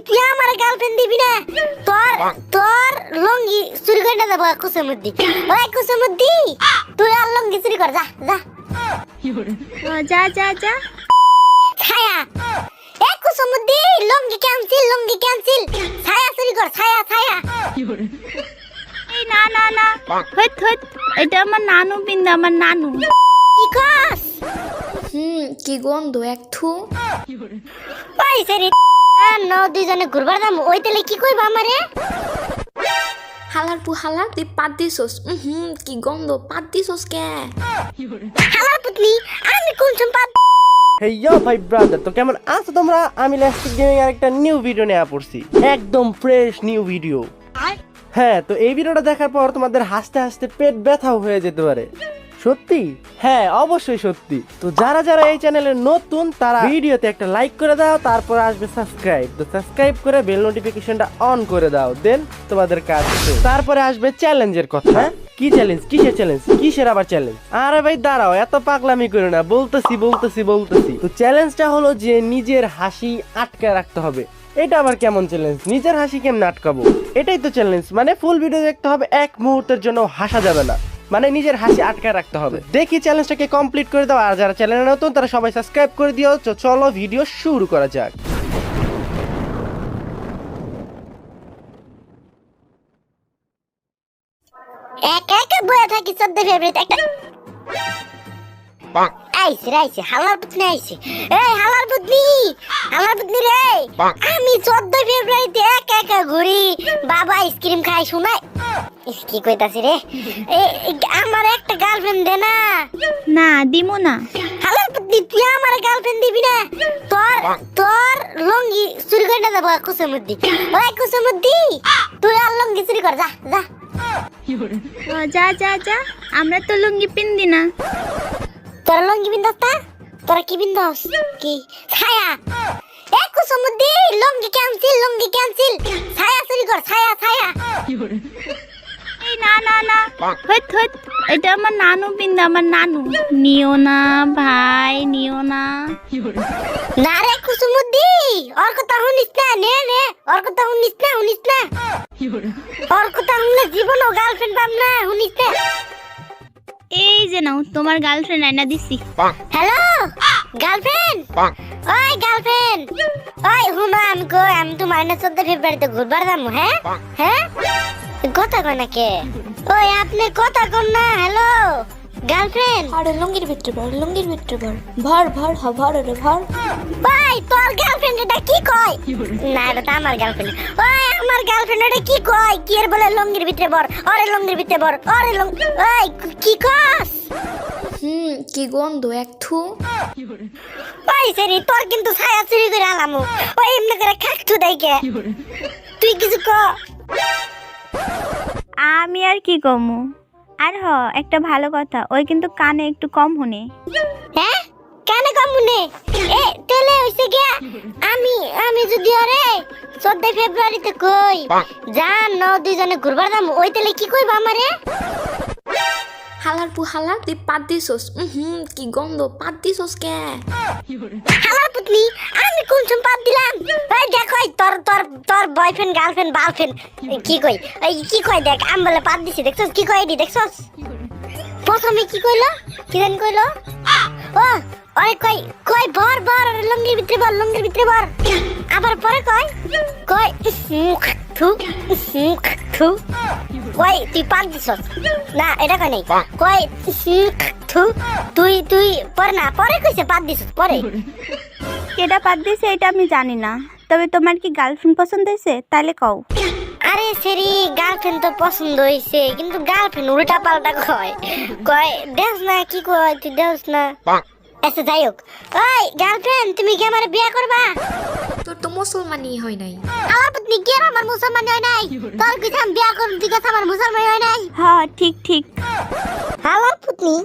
তুই আমার গার্লফ্রেন্ড দিবি না তোর তোর লঙ্গি চুরি করে দেব কুসুমুদ্দি ওই কুসুমুদ্দি তুই আর লঙ্গি চুরি কর যা যা যা যা যা ছায়া এ কুসুমুদ্দি লঙ্গি ক্যান্সেল ছায়া চুরি কর ছায়া ছায়া এই না না না হইত হইত এটা আমার নানু বিন্দা আমার নানু কি কস কি গন্ধ এক থু পাইছে রে না দুইজনে ঘুরবার দাম ওই তেলে কি কইবা আমারে হালার পু হালার তুই পাত দিছস কি গন্ধ পাত দিছস কে হালার পুতলি আমি কোন সম্পাদ হেই ইয়ো ভাই ব্রাদার, তো কেমন আছো তোমরা? আমি লাস্টিক গেমিং আর একটা নিউ ভিডিও নিয়ে পড়ছি, একদম ফ্রেশ নিউ ভিডিও। হ্যাঁ, তো এই ভিডিওটা দেখার পর তোমাদের হাসতে হাসতে পেট ব্যথাও হয়ে যেতে পারে। সত্যি? হ্যাঁ, অবশ্যই সত্যি। তো যারা যারা এই চ্যানেলে নতুন তারা ভিডিওতে একটা লাইক করে দাও, তারপর আসবে সাবস্ক্রাইব। তো সাবস্ক্রাইব করে বেল নোটিফিকেশনটা অন করে দাও, দেন তোমাদের কাজ শেষ। তারপরে আসবে চ্যালেঞ্জের কথা। হ্যাঁ, কি চ্যালেঞ্জ? কিসের চ্যালেঞ্জ? কিসের আবার চ্যালেঞ্জ? আরে ভাই দাঁড়াও, এত পাগলামি করো না, বলতেছি। তো চ্যালেঞ্জটা হলো যে নিজের হাসি আটকে রাখতে হবে। এটা আবার কেমন চ্যালেঞ্জ? নিজের হাসি কেমনে আটকাবো? এটাই তো চ্যালেঞ্জ। মানে ফুল ভিডিও দেখতে হবে, এক মুহূর্তের জন্য হাসা যাবে না, মানে নিজের হাসি আটকায় রাখতে হবে। দেখি চ্যালেঞ্জটাকে কমপ্লিট করে দাও। আর যারা চ্যানেলে নতুন তারা সবাই সাবস্ক্রাইব করে দিও। চলো ভিডিও শুরু করা যাক। একা একা বয়ে থাকি সদ্য ফেভারিট একটা আইছে হালার পুতনি আইছে। এই হালার পুতনি রে, আমি 14 ফেব্রুয়ারিতে একা একা ঘুরি, বাবা আইসক্রিম খাই শোনাই। কি কইতাছি রে, আমার একটা গার্লফ্রেন্ড দে না। না দিমু না। হালার পুতনি তুই আমার গার্লফ্রেন্ড দিবি না তোর তোর লঙ্গি চুরি করে দেব কুসুমুদ্দি ওই কুসুমুদ্দি তুই আর লঙ্গি চুরি কর যা যা যা যা যা আমরা তো লুঙ্গি পিন্দি না। তোরা লঙ্গি বিন্দাস না? তোরা কি বিন্দাস? কি ছায়া এ কুসুমুদ্দি লঙ্গি ক্যান্সেল ছায়া চুরি কর ছায়া ছায়া এই না না না হইত হইত এটা আমার নানু বিন্দা আমার নানু নিও না ভাই নিও না। না রে কুসুমুদ্দি ওর কথা শুনিস না, নে ওর কথা শুনিস না ওর কথা শুনলে জীবনও গার্লফ্রেন্ড পাম না, শুনিস না? এই যে নাও তোমার গার্লফ্রেন্ড আইনা দিছি। হ্যালো গার্লফ্রেন্ড, ওই গার্লফ্রেন্ড, ওই হুনা আমি তোমার না 14 ফেব্রুয়ারিতে ঘুরবার যাবো। হ্যাঁ কথা কয় না কে? ওই আপনি কথা কন না। হ্যালো গার্লফ্রেন্ড, আরে লঙ্গির ভিতরে ভর ভর রে ভর। ভাই তোর গার্লফ্রেন্ড এটা কি কয়? না এটা তো আমার গার্লফ্রেন্ড। ওই আমার গার্লফ্রেন্ড এটা কি কয়? কি এর বলে লঙ্গির ভিতরে ভর, ওরে লঙ্গির ভিতরে ভর, ওরে ওই কি কস? কি গন্ধ এক থু ভাই সেরি তোর কিন্তু ছায়া চুরি করে আলামু। ওই এমনি করে খাকছু দেইকে তুই কিছু ক। আমি আর কি কমু? আর একটা ভালো কথা, ওই কিন্তু কানে একটু কম শুনে। হ্যাঁ কানে কম শুনে? এ তেলে হইছে গিয়া আমি যদি ওরে 14 ফেব্রুয়ারিতে কই জান ন দুইজনে ঘুরবার যাম, ওই তেলে কি কইবা আমারে? হালার পু হালার তুই পাত দিছস কি গন্ধ পাত দিছস কে হালার পুতলি আমি কোন সম্পাদ দিলাম? এই দেখ ওই তোর বয়ফ্রেন্ড গার্লফ্রেন্ড কি কই? এই কি কই দেখ, আমি বলে পাত দিছি, দেখছস কি কই? এডি দেখছস প্রথমে কি কইলো? কি জানি কইলো? ও ওরে কই ভর লঙ্গির ভিতরে ভর আবার পরে কই থু কই তুই পাত দিছস না, এটা কই নাই কই থু তুই পরে কইছে পাত দিছস পরে। কেডা পাত দিছে এটা আমি জানি না, তবে তোমার কি গার্লফ্রেন্ড পছন্দ হয়েছে? তাহলে কও। আরে সেরি গার্লফ্রেন্ড তো পছন্দ হইছে, কিন্তু গার্লফ্রেন্ড উল্টা পাল্টা কয় দেখ না কি কয়, তুই দেখ না। আচ্ছা যাই হোক, ওই গার্লফ্রেন্ড তুমি কি আমার বিয়ে করবা? তোর তো মুসলমানই হয় নাই। আমার পত্নী কি আমার মুসলমান হয় নাই? তোর কি আমি বিয়ে করব ঠিক আছে, আমার মুসলমান হয় নাই? হ্যাঁ ঠিক আমার পত্নী